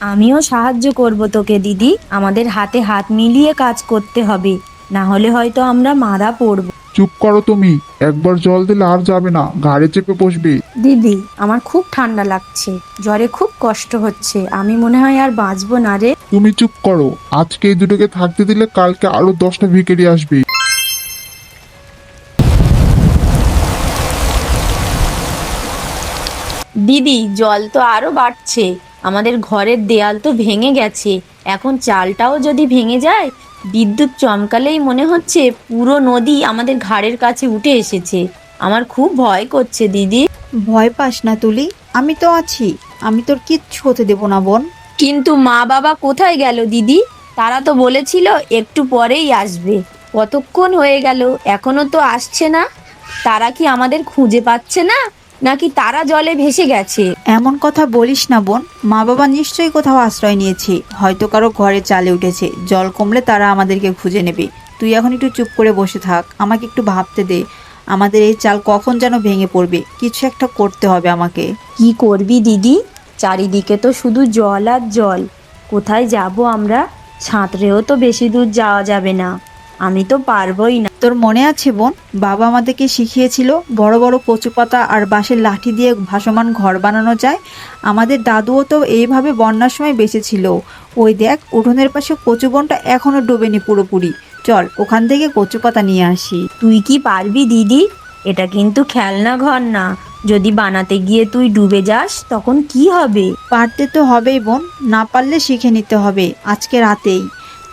আমিও সাহায্য করব তোকে দিদি। আমাদের হাতে হাত মিলিয়ে কাজ করতে হবে, না হলে হয়তো আমরা মারা পড়ব। চুপ করো তুমি। একবার জল দিলে আর যাবে না, ঘাড়ে চেপে বসবে। দিদি, আমার খুব ঠান্ডা লাগছে, জ্বরে খুব কষ্ট হচ্ছে, আমি মনে হয় আর বাঁচবো না রে। তুমি চুপ করো। আজকে এই দুটোকে থাকতে দিলে কালকে আরো 10টা ভিখারি আসবে। দিদি, জল তো আরো বাড়ছে, আমাদের ঘরের দেয়াল তো ভেঙে গেছে, এখন চালটাও যদি ভেঙে যায়, বিদ্যুৎ চমকালেই মনে হচ্ছে পুরো নদী আমাদের ঘাড়ের কাছে উঠে এসেছে। আমার খুব ভয় করছে দিদি। ভয় পাস না তুলি, আমি তো আছি। আমি তোর কিচ্ছু হতে দেব না বোন। কিন্তু মা বাবা কোথায় গেল দিদি? তারা তো বলেছিল একটু পরেই আসবে। কতক্ষণ হয়ে গেল, এখনো তো আসছে না। তারা কি আমাদের খুঁজে পাচ্ছে না, নাকি তারা জলে ভেসে গেছে? এমন কথা বলিস না বোন, মা বাবা নিশ্চয়ই কোথাও আশ্রয় নিয়েছে, হয়তো কারো ঘরে চালে উঠেছে, জল কমলে তারা আমাদেরকে খুঁজে নেবে। তুই এখন একটু চুপ করে বসে থাক, আমাকে একটু ভাবতে দে। আমাদের এই চাল কখন যেন ভেঙে পড়বে, কিছু একটা করতে হবে আমাকে। কি করবি দিদি? চারিদিকে তো শুধু জল আর জল, কোথায় যাব আমরা? সাঁতরেও তো বেশি দূর যাওয়া যাবে না, আমি তো পারবই না। তোর মনে আছে বোন, বাবা আমাদেরকে শিখিয়েছিল বড় বড় কচু পাতা আর বাঁশের লাঠি দিয়ে ভাসমান ঘর বানানো যায়। আমাদের দাদুও তো এইভাবে বন্যার সময় বেঁচেছিল। ওই দেখ, উঠোনের পাশে কচু বনটা এখনো ডোবেনি পুরোপুরি। চল ওখান থেকে কচু পাতা নিয়ে আসি। তুই কি পারবি দিদি? এটা কিন্তু খেলনা ঘর না, যদি বানাতে গিয়ে তুই ডুবে যাস তখন কি হবে? পারতে তো হবেই বোন, না পারলে শিখে নিতে হবে আজকে রাতেই।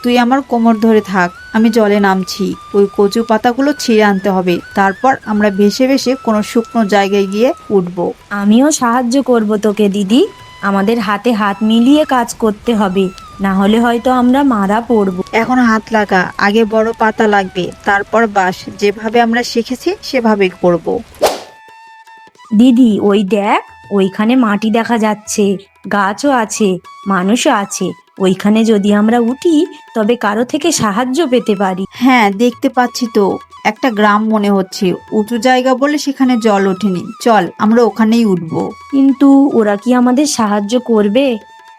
তুই আমার কোমর ধরে থাক, আমি জলে নামছি। ওই কচু পাতাগুলো ছিঁড়ে আনতে হবে, তারপর আমরা ভেসে ভেসে কোনো শুকনো জায়গায় গিয়ে উঠবো। আমিও সাহায্য করব তোকে দিদি। আমাদের হাতে হাত মিলিয়ে কাজ করতে হবে, না হলে হয়তো আমরা মারা পড়ব। এখন হাত লাগা, আগে বড় পাতা লাগবে, তারপর বাঁশ। যেভাবে আমরা শিখেছি সেভাবেই করব। দিদি, ওই দেখ, ওইখানে মাটি দেখা যাচ্ছে, গাছও আছে, মানুষও আছে। ওইখানে যদি আমরা উঠি তবে কারো থেকে সাহায্য পেতে পারি। হ্যাঁ, দেখতে পাচ্ছি তো। একটা গ্রাম মনে হচ্ছে, উঁচু জায়গা বলে সেখানে জল ওঠেনি। চল আমরা ওখানেই উঠবো। কিন্তু ওরা কি আমাদের সাহায্য করবে?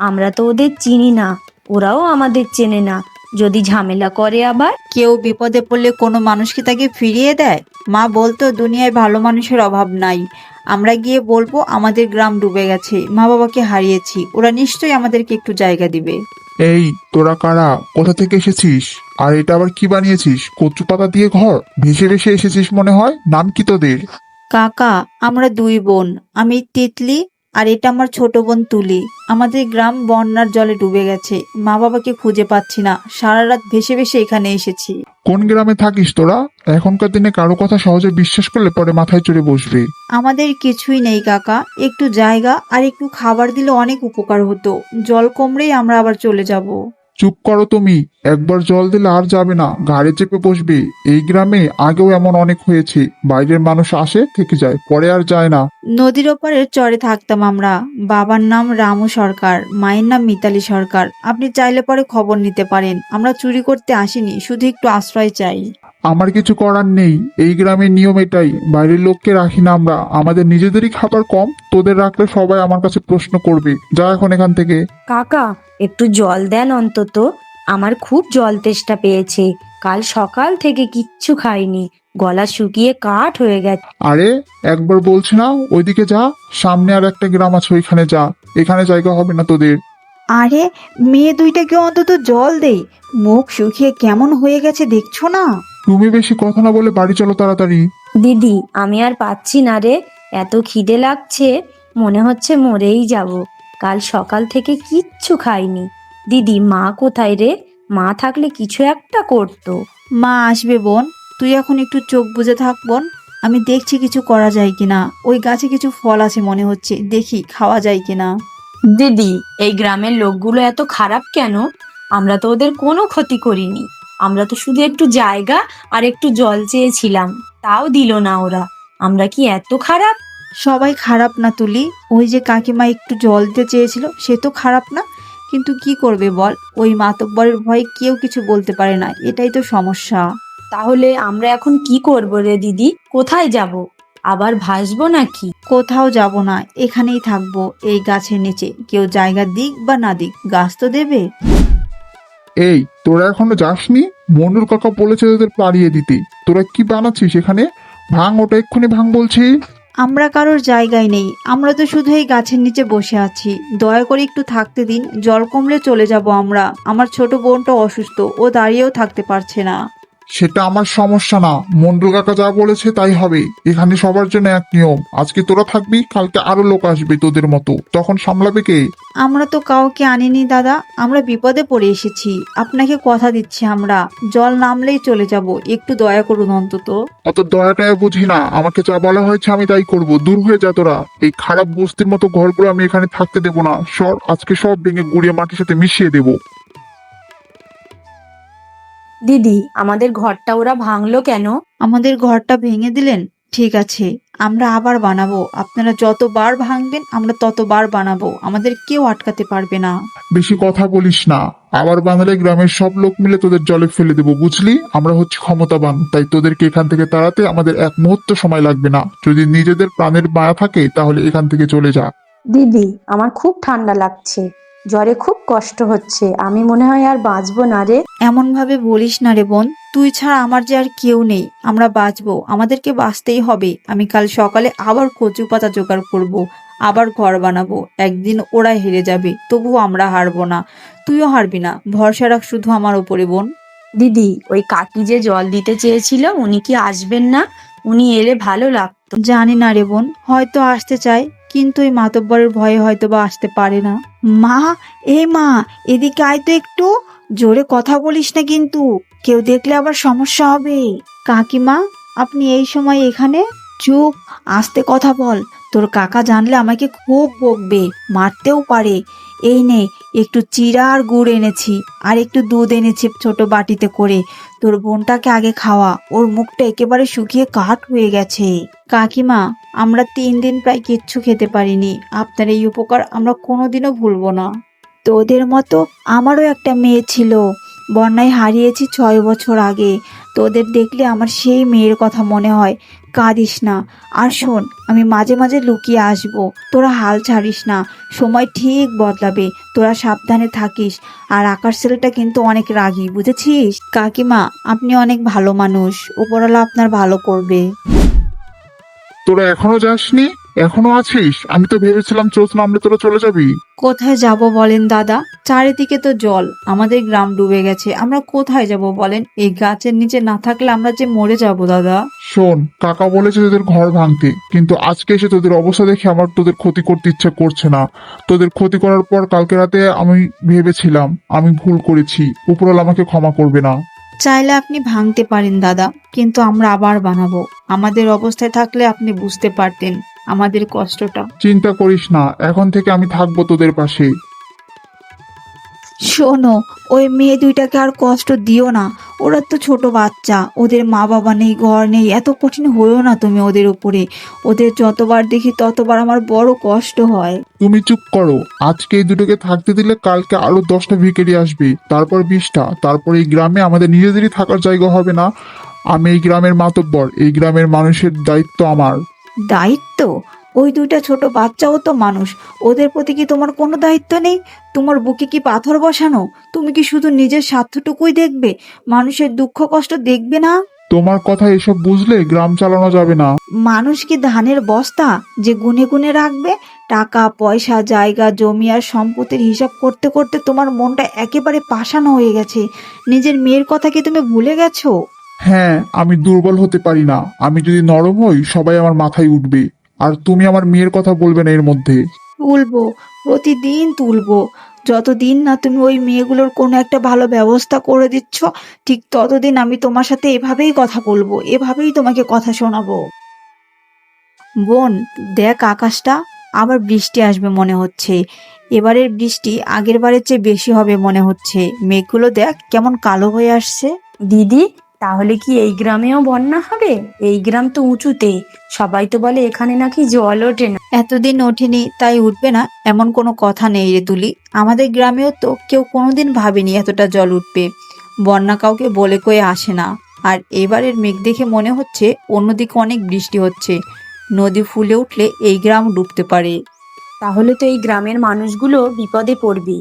আমরা তো ওদের চিনি না, ওরাও আমাদের চেনে না। যদি ঝামেলা করে আবার? কেউ বিপদে পড়লে কোনো মানুষ কি তাকে ফিরিয়ে দেয়? মা বলতো দুনিয়ায় ভালো মানুষের অভাব নাই। আমরা গিয়ে বলবো আমাদের গ্রাম ডুবে গেছে, মা বাবাকে হারিয়েছি, ওরা নিশ্চয়ই আমাদেরকে একটু জায়গা দিবে। এই, তোরা কারা? কোথা থেকে এসেছিস? আর এটা আবার কি বানিয়েছিস? কচু পাতা দিয়ে ঘর ভেসে ভেসে এসেছিস মনে হয়। নাম কি তোদের? কাকা, আমরা দুই বোন। আমি তিতলি, আর এটা আমার ছোট বোন তুলি। আমাদের গ্রাম বন্যার জলে ডুবে গেছে, মা বাবাকে খুঁজে পাচ্ছি না, সারা রাত ভেসে ভেসে এখানে এসেছি। কোন গ্রামে থাকিস তোরা? এখনকার দিনে কারো কথা সহজে বিশ্বাস করলে পরে মাথায় চড়ে বসবে। আমাদের কিছুই নেই কাকা, একটু জায়গা আর একটু খাবার দিলে অনেক উপকার হতো। জল কমলেই আমরা আবার চলে যাব। চুপ করো তুমি। একবার জল দিলে আর যাবে না, ঘাড়ে চেপে বসবে। এই গ্রামে আগেও এমন অনেক হয়েছে। বাইরের মানুষ আসে থেকে যায়, পরে আর যায় না। নদীর ওপারের চরে থাকতাম আমরা। বাবার নাম রামু সরকার, মায়ের নাম মিতালি সরকার। আপনি চাইলে পরে খবর নিতে পারেন। আমরা চুরি করতে আসিনি, শুধু একটু আশ্রয় চাই। আমার কিছু করার নেই। এই গ্রামের নিয়ম এটাই, বাইরের লোককে রাখি না আমরা। আমাদের নিজেদেরই খাবার কম, তোদের রাখলে সবাই আমার কাছে প্রশ্ন করবে। যা এখন এখান থেকে। কাকা, একটু জল দেন অন্তত, আমার খুব জল তেষ্টা পেয়েছে। কাল সকাল থেকে কিচ্ছু খাইনি, গলা শুকিয়ে কাঠ হয়ে গেছে। আরে, একবার বলছি না ওইদিকে যা। সামনে আর একটা গ্রাম আছে, ওইখানে যা। এখানে জায়গা হবে না তোদের। আরে, মেয়ে দুইটাকে অন্তত জল দেই, মুখ শুকিয়ে কেমন হয়ে গেছে দেখছো না? তুমি বেশি কথা না বলে বাড়ি চলো তাড়াতাড়ি। দিদি, আমি আর পাচ্ছি না রে, এত খিদে লাগছে, মনে হচ্ছে মরেই যাব। কাল সকাল থেকে কিচ্ছু খাইনি। দিদি, মা কোথায় রে? মা থাকলে কিছু একটা করতো। মা আসবে বোন, তুই এখন একটু চোখ বুজে থাক বোন। আমি দেখছি কিছু করা যায় কিনা। ওই গাছে কিছু ফল আছে মনে হচ্ছে, দেখি খাওয়া যায় কিনা। দিদি, এই গ্রামের লোকগুলো এত খারাপ কেন? আমরা তো ওদের কোনো ক্ষতি করিনি, আমরা তো শুধু একটু জায়গা আর একটু জল চেয়েছিলাম, তাও দিল না ওরা। আমরা কি এত খারাপ? সবাই খারাপ না তুলি, ওই যে কাকিমা একটু জল দিতে চেয়েছিল সে তো খারাপ না। কিন্তু কি করবে বল, ওই মাতব্বরের ভয়ে কেউ কিছু বলতে পারে না, এটাই তো সমস্যা। তাহলে আমরা এখন কি করব রে দিদি? কোথায় যাব? আবার ভাসবো নাকি? কোথাও যাব না, এখানেই থাকবো এই গাছের নিচে। কেউ জায়গা দিক বা না দিক, গাছ তো দেবে। এই, তোরা এখনো যাসনি? মন্ডল কাকা বলেছে তোদের তাড়িয়ে দিতে। তোরা কি বানাচ্ছিস এখানে? ভাঙ, ওটা এক্ষুনি ভাঙ বলছি। আমরা কারোর জায়গায় নেই, আমরা তো শুধু এই গাছের নিচে বসে আছি। দয়া করে একটু থাকতে দিন, জল কমলে চলে যাব আমরা। আমার ছোট বোনটা অসুস্থ, ও দাঁড়িয়েও থাকতে পারছে না। সেটা আমার সমস্যা না, মন্ডল কাকা যা বলেছে তাই হবে। এখানে সবার জন্য এক নিয়ম, আজকে তোরা থাকবি, কালকে আরো লোক আসবে তোদের মতো, তখন সামলাবে কে? আমরা তো কাউকে আনিনি দাদা, আমরা বিপদে পড়ে এসেছি। আপনাকে কথা দিচ্ছি, আমরা জল নামলেই চলে যাব, একটু দয়া করুন অন্তত। অত দয়াটায় বুঝি না, আমাকে যা বলা হয়েছে আমি তাই করব। দূর হয়ে যা তোরা। এই খারাপ বস্তির মতো ঘরগুলো আমি এখানে থাকতে দেবো না। সর, আজকে সব ভেঙে গুড়িয়ে মাটির সাথে মিশিয়ে দেবো। দিদি, আমাদের ঘরটা ওরা ভাঙলো কেন? আমাদের ঘরটা ভেঙে দিলেন? ঠিক আছে, আমরা আবার বানাবো। আপনারা যতবার ভাঙবেন আমরা ততবার বানাবো, আমাদের কেউ আটকাতে পারবে না। বেশি কথা বলিস না। আবার বানালে গ্রামের সব লোক মিলে তোদের জলে ফেলে দেবো, বুঝলি? আমরা হচ্ছি ক্ষমতাবান, তাই তোদেরকে এখান থেকে তাড়াতে আমাদের এক মুহূর্ত সময় লাগবে না। যদি নিজেদের প্রাণের মায়া থাকে তাহলে এখান থেকে চলে যা। দিদি, আমার খুব ঠান্ডা লাগছে, জ্বরে খুব কষ্ট হচ্ছে, আমি মনে হয় আর বাঁচবো না রে। এমন ভাবে বলিস না রে বোন, তুই ছাড়া আমার যে আর কেউ নেই। আমরা বাঁচবো, আমাদেরকে বাঁচতেই হবে। আমি কাল সকালে আবার কচু পাতা জোগাড় করব, আবার ঘর বানাবো। একদিন ওরা হেরে যাবে, তবুও আমরা হারবো না। তুইও হারবি না, ভরসা রাখ শুধু আমার উপরে বোন। দিদি, ওই কাকি যে জল দিতে চেয়েছিল উনি কি আসবেন না? উনি এলে ভালো লাগতো। জানি না রে বোন, হয়তো আসতে চায়, কিন্তু এই মাতব্বরের ভয়ে হয়তো বা আসতে পারে না। মা, এই মা, এদিকে আয় তো একটু। জোরে কথা বলিস না কিন্তু, কেউ দেখলে আবার সমস্যা হবে। কাকিমা, আপনি এই সময় এখানে? চুপ, আস্তে কথা বল। তোর কাকা জানলে আমাকে খুব বকবে, মারতেও পারে। এই নে, একটু চিড়া আর গুড় এনেছি, আর একটু দুধ এনেছি ছোট বাটিতে করে। তোর বোনটাকে আগে খাওয়া, ওর মুখটা একেবারে শুকিয়ে কাঠ হয়ে গেছে। কাকিমা, আমরা 3 দিন প্রায় কিচ্ছু খেতে পারিনি, আপনার এই উপকার আমরা কোনোদিনও ভুলবো না। তোদের মতো আমারও একটা মেয়ে ছিল, বন্যায় হারিয়েছি 6 বছর আগে। তোদের দেখলে আমার সেই মেয়ের কথা মনে হয়। কাঁদিস না, আর শোন, আমি মাঝে মাঝে লুকিয়ে আসবো। তোরা হাল ছাড়িস না, সময় ঠিক বদলাবে, তোরা সাবধানে থাকিস। আর আকাশ ছেলেটা কিন্তু অনেক রাগী, বুঝেছিস? কাকিমা, আপনি অনেক ভালো মানুষ, উপরওয়ালা আপনার ভালো করবে। তোরা এখনো যাসনি? এখনো আছিস? আমি তো ভেবেছিলাম চোখ নামলে তোরা চলে যাবি। কোথায় যাব বলেন দাদা? চারিদিকে তো জল, আমাদের গ্রাম ডুবে গেছে, আমরা কোথায় যাব বলেন? এই গাছের নিচে না থাকলে আমরা যে মরে যাব দাদা। শোন, কাকা বলেছে তোদের ঘর ভাঙতে, কিন্তু আজকে এসে তোদের অবস্থা দেখে আমার তোদের ক্ষতি করতে ইচ্ছে করছে না। তোদের ক্ষতি করার পর কালকে রাতে আমি ভেবেছিলাম আমি ভুল করেছি, উপরওয়ালা আমাকে ক্ষমা করবে না। চাইলে আপনি ভাঙতে পারেন দাদা, কিন্তু আমরা আবার বানাবো। আমাদের অবস্থায় থাকলে আপনি বুঝতে পারতেন আমাদের কষ্টটা। চিন্তা করিস না, এখন থেকে আমি থাকবো তোদের পাশে। শোনো, ওই মেয়ে দুইটাকে আর কষ্ট দিও না। ওরা তো ছোট বাচ্চা, ওদের মা বাবা নেই, ঘর নেই, এত কঠিন হয়েও না তুমি ওদের উপরে। ওদের যতবার দেখি ততবার আমার বড় কষ্ট হয়। তুমি চুপ করো। আজকে এই দুটোকে থাকতে দিলে কালকে আরো 10টা ভিখারি আসবে, তারপর 20টা, তারপর এই গ্রামে আমাদের নিজেদেরই থাকার জায়গা হবে না। আমি এই গ্রামের মাতব্বর, এই গ্রামের মানুষের দায়িত্ব আমার। দায়িত্ব? ওই দুইটা ছোট বাচ্চাও তো মানুষ, ওদের প্রতি কি তোমার কোনো দায়িত্ব নেই? তোমার বুকে কি পাথর বসানো? তুমি কি শুধু নিজের স্বার্থটুকুই দেখবে, মানুষের দুঃখ কষ্ট দেখবে না? তোমার কথা এসব বুঝলে গ্রাম চালানো যাবে না। মানুষ কি ধানের বস্তা যে গুনে গুনে রাখবে? টাকা পয়সা, জায়গা জমি আর সম্পত্তির হিসাব করতে করতে তোমার মনটা একেবারে পাষাণ হয়ে গেছে। নিজের মেয়ের কথা কি তুমি ভুলে গেছো? হ্যাঁ, আমি দুর্বল হতে পারি না। আমি যদি নরম হই সবাই আমার মাথায় উঠবে। আর তুমি আমার মেয়ের কথা বলবে না এর মধ্যে। তুলবো, প্রতিদিন তুলবো। যতদিন না তুমি ওই মেয়েগুলোর কোনো একটা ভালো ব্যবস্থা করে দিচ্ছ, ঠিক ততদিন আমি তোমার সাথে এভাবেই কথা বলবো, এভাবেই তোমাকে কথা শোনাবো। বোন, দেখ আকাশটা, আবার বৃষ্টি আসবে মনে হচ্ছে। এবারের বৃষ্টি আগের বারের চেয়ে বেশি হবে মনে হচ্ছে। মেঘগুলো দেখ কেমন কালো হয়ে আসছে। দিদি, তাহলে কি এই গ্রামেও বন্যা হবে? এই গ্রাম তো উঁচুতে, সবাই তো বলে এখানে নাকি জল ওঠে না। এতদিন ওঠেনি তাই উঠবে না এমন কোনো কথা নেই রে তুলি। আমাদের গ্রামেও তো কেউ কোনোদিন ভাবেনি এতটা জল উঠবে। বন্যা কাউকে বলে কয়ে আসে না। আর এবারের মেঘ দেখে মনে হচ্ছে অন্যদিকে অনেক বৃষ্টি হচ্ছে। নদী ফুলে উঠলে এই গ্রাম ডুবতে পারে। তাহলে তো এই গ্রামের মানুষগুলো বিপদে পড়বে।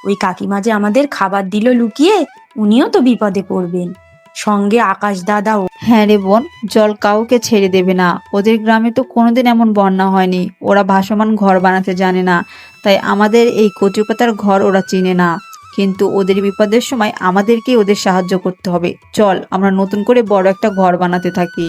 ওই কাকিমা যে আমাদের খাবার দিল লুকিয়ে, উনিও তো বিপদে পড়বেন, সঙ্গে আকাশ দাদাও। হ্যাঁ রে বোন, জল কাউকে ছেড়ে দেবে না। ওদের গ্রামে তো কোনোদিন এমন বন্যা হয়নি। ওরা ভাসমান ঘর বানাতে জানে না, তাই আমাদের এই কচুপাতার ঘর ওরা চিনে না। কিন্তু ওদের বিপদের সময় আমাদেরকেই ওদের সাহায্য করতে হবে। চল আমরা নতুন করে বড় একটা ঘর বানাতে থাকি।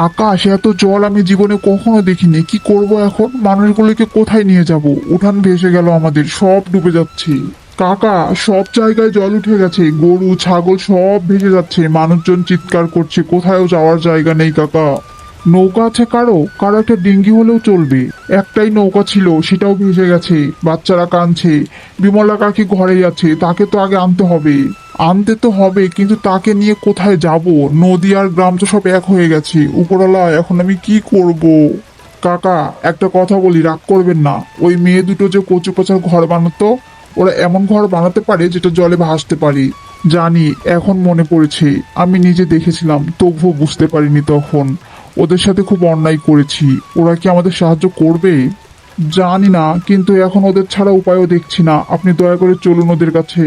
আকাশ, এত জল আমি জীবনে কখনো দেখিনি। কি করব এখন? মানুষগুলোকে কোথায় নিয়ে যাব? উঠান ভেসে গেল, আমাদের সব ডুবে যাচ্ছে। কাকা, সব জায়গায় জল উঠে গেছে, গরু ছাগল সব ভেসে যাচ্ছে, মানুষজন চিৎকার করছে, কোথাও যাওয়ার জায়গা নেই কাকা। নৌকা আছে কারো? কারো একটা ডিঙ্গি হলেও চলবে। একটাই নৌকা ছিল, সেটাও ভেসে গেছে, বাচ্চারা কাঁদছে। বিমলা কাকি ঘরেই আছে, তাকে তো আগে আনতে হবে। আনতে তো হবে, কিন্তু তাকে নিয়ে কোথায় যাব? নদী আর গ্রাম তো সব এক হয়ে গেছে। উপরওয়ালা, এখন আমি কি করব? কাকা, একটা কথা বলি, রাগ করবেন না। ওই মেয়ে দুটো যে কচু পাচার ঘর বানাতো, ওরা এমন ঘর বানাতে পারে যেটা জলে ভাসতে পারে। জানি, এখন মনে পড়েছে। আমি নিজে দেখেছিলাম, তবুও বুঝতে পারিনি তখন। ওদের সাথে খুব অন্যায় করেছি। ওরা কি আমাদের সাহায্য করবে? জানি না, কিন্তু এখন ওদের ছাড়া উপায়ও দেখছি না। আপনি দয়া করে চলুন ওদের কাছে।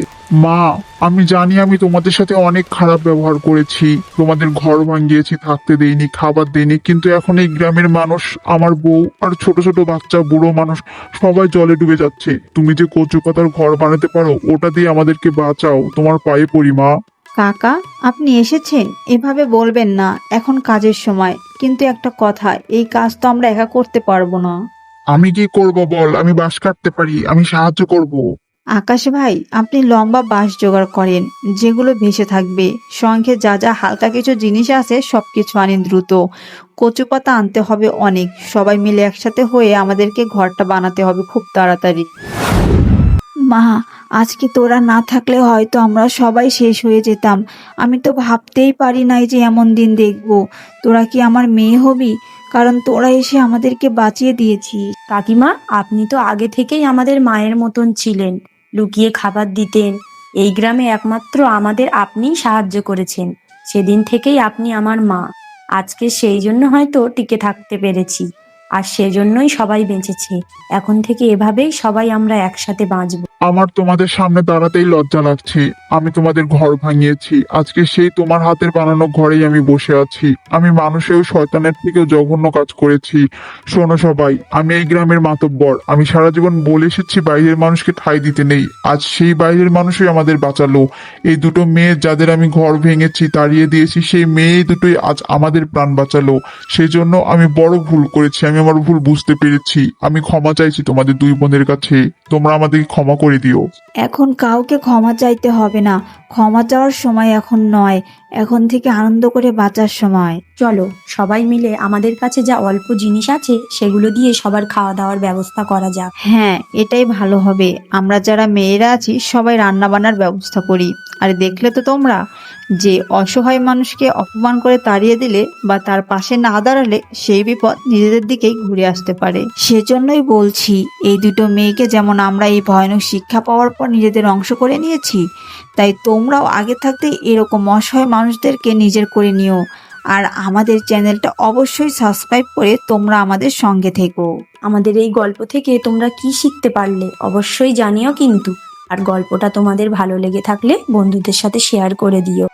মা, আমি জানি আমি তোমাদের সাথে অনেক খারাপ ব্যবহার করেছি, তোমাদের ঘর ভাঙিয়েছি, থাকতে দেইনি, খাবার দেইনি, কিন্তু এখন এই গ্রামের মানুষ, আমার বউ আর ছোট ছোট বাচ্চা, বুড়ো মানুষ সবাই জলে ডুবে যাচ্ছে। তুমি যে কচু পাতার ঘর বানাতে পারো, ওটা দিয়ে আমাদেরকে বাঁচাও, তোমার পায়ে পড়ি মা। কাকা, আপনি এসেছেন, এভাবে বলবেন না। এখন কাজের সময়। কিন্তু একটা কথা, এই কাজ তো আমরা একা করতে পারবো না। আমি কি করব বল? আমি বাঁশ কাটতে পারি, আমি সাহায্য করব। আকাশ ভাই, আপনি লম্বা বাঁশ জোগাড় করেন, যেগুলো ভেসে থাকবে। সঙ্গে যা যা হালকা কিছু জিনিস আছে সবকিছু আনেন দ্রুত। কচু পাতা আনতে হবে অনেক। সবাই মিলে একসাথে হয়ে আমাদেরকে ঘরটা বানাতে হবে খুব তাড়াতাড়ি। মা, আজকে তোরা না থাকলে হয়তো আমরা সবাই শেষ হয়ে যেতাম। আমি তো ভাবতেই পারি নাই যে এমন দিন দেখব। তোরা কি আমার মেয়ে হবি? কারণ তোরা এসে আমাদেরকে বাঁচিয়ে দিয়েছিস। কাকিমা, আপনি তো আগে থেকেই আমাদের মায়ের মতন ছিলেন, লুকিয়ে খাবার দিতেন। এই গ্রামে একমাত্র আমাদের আপনিই সাহায্য করেছেন। সেদিন থেকেই আপনি আমার মা। আজকে সেই জন্য হয়তো টিকে থাকতে পেরেছি, আর সেজন্যই সবাই বেঁচেছে। এখন থেকে এভাবেই সবাই আমরা একসাথে বাঁচবো। আমার তোমাদের সামনে দাঁড়াতেই লজ্জা লাগছে। আমি তোমাদের ঘর ভাঙিয়েছি, আজকে সেই তোমার হাতের বানানো ঘরেই আমি বসে আছি। আমি মানুষেও শয়তানের থেকেও জঘন্য কাজ করেছি। শোনো সবাই, আমি এই গ্রামের মাতব্বর। আমি সারা জীবন বলে এসেছি বাইরের মানুষকে ঠাঁই দিতে নেই। আজ সেই বাইরের মানুষই আমাদের বাঁচালো। এই দুটো মেয়ে যাদের আমি ঘর ভেঙেছি, তাড়িয়ে দিয়েছি, সেই মেয়ে দুটোই আজ আমাদের প্রাণ বাঁচালো। সেজন্য আমি বড় ভুল করেছি, আমি আমার ভুল বুঝতে পেরেছি। আমি ক্ষমা চাইছি তোমাদের দুই বোনের কাছে, তোমরা আমাদেরকে ক্ষমা করে দিও। এখন কাউকে ক্ষমা চাইতে হবে না। ক্ষমা চাওয়ার সময় এখন নয়, এখন থেকে আনন্দ করে বাঁচার সময়। চলো সবাই মিলে আমাদের কাছে যা অল্প জিনিস আছে সেগুলো দিয়ে সবার খাওয়া দাওয়ার ব্যবস্থা করা যাক। হ্যাঁ, এটাই ভালো হবে। আমরা যারা মেয়েরা আছি সবাই রান্না বান্নার ব্যবস্থা করি। আর দেখলে তো তোমরা, যে অসহায় মানুষকে অপমান করে তাড়িয়ে দিলে বা তার পাশে না দাঁড়ালে সেই বিপদ নিজেদের দিকেই ঘুরে আসতে পারে। সেজন্যই বলছি, এই দুটো মেয়েকে যেমন আমরা এই ভয়ানক শিক্ষা পাওয়ার পর নিজেদের অংশ করে নিয়েছি, তাই তোমরাও আগে থাকতে এরকম অসহায় মানুষদেরকে নিজের করে নিও। আর আমাদের চ্যানেলটা অবশ্যই সাবস্ক্রাইব করে তোমরা আমাদের সঙ্গে থেকো। আমাদের এই গল্প থেকে তোমরা কি শিখতে পারলে অবশ্যই জানিও কিন্তু। আর গল্পটা তোমাদের ভালো লেগে থাকলে বন্ধুদের সাথে শেয়ার করে দিও।